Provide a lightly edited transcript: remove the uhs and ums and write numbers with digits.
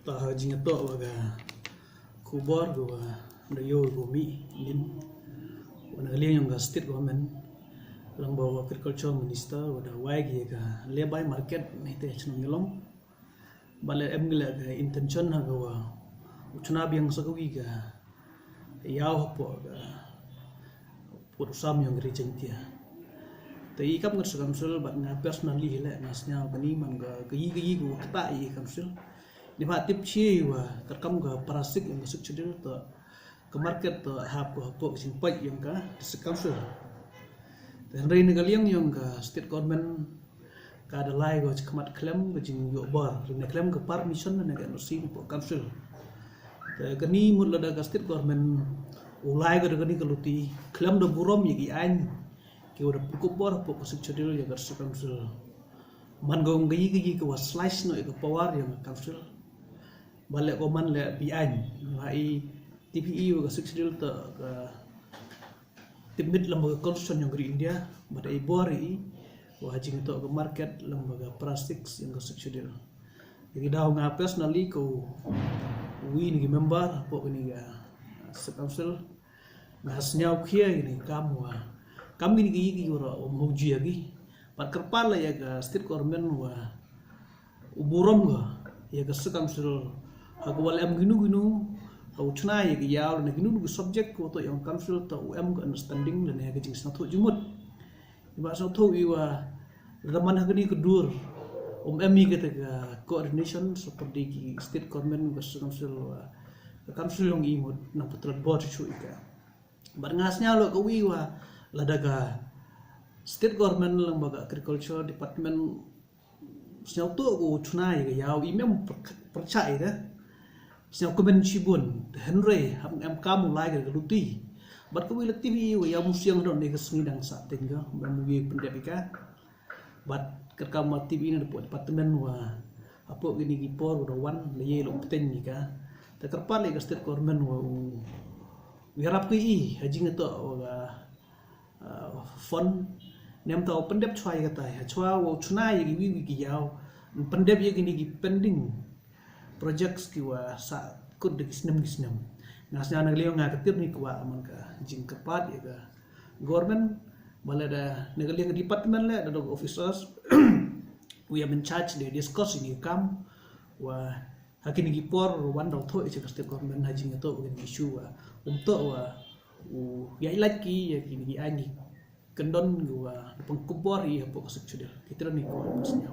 ta jinga to waga kubor go da yo go mi nin wana liang yung state government lang bawa agriculture minister wada wagi ga lebai market nite chunong yolong bale emgila ga intention ha go uchuna biang sagawi ga yaw po ga put sam yung region tia tai kap ngat council bat na personally le nasnya bani man ga gi go kata I council di ba tip chi wa terkam ga parasik yang masuk cedil to ke market to hap ko po simpai yang ka council dan rai negaliang yang ka state government ka da lai go kemat klaim go jing yo bar ne klaim ke permission na ga no sim po council te gani mul da ga state government ulai go gani kaluti klaim do burom yagi an ke udah pukul bor po masuk cedil ya ga council man go ngi ko slice no ko power yang council balik koman le bian hai TPE ga suksidil to ga timit lembaga construction yang di India pada ibori wajing to ga market lembaga plastics yang ga suksidil jadi daw nga personally ko wi ni member po ni ga council ngasnya ukhia ini kamu ni gi ora moji agi pat kerpala ya ga state government wa uburom ga ya ga council aku wal am ginu au chna ya ga yaw na ginu subject ko to yang council to am ga understanding dan ya ga jing sa to jumut ba sa to iwa raman ha gani kedur mi ga ga coordination seperti ki state government ga council council yang imut na putra board chu ika bar ngasnya lo ko wiwa ladaga state government lembaga agriculture department sinyal tu ko chuna ya yaw imem percaya dah sinyal komen cibun Henry am kamu lagi ke luti bat ko wilat TV ya museum don ne kesni dang sa tinggal bamugi pendapika bat kerkama TV ni departemen wa apa gini gipor udah wan le lo peten ni ka terkepat le state government wa wirap ki hajing to wa fund nem tau pendep chwai kata ya chwa wo chuna ya gi gi yaw pendep ya gini gi pending projects ki wa sa kud de gisnem nasnya na leo nga katir ni kwa aman ka jing kepat ya ga government balada negaliang department le da officers we have in charge they discuss ini kam wa hakini gi por wan dau tho che state government hajing to gen issue wa untuk wa ya lagi ya gini gi ani kendon gua pengkubor iya pokok sudah kita ni kau maksudnya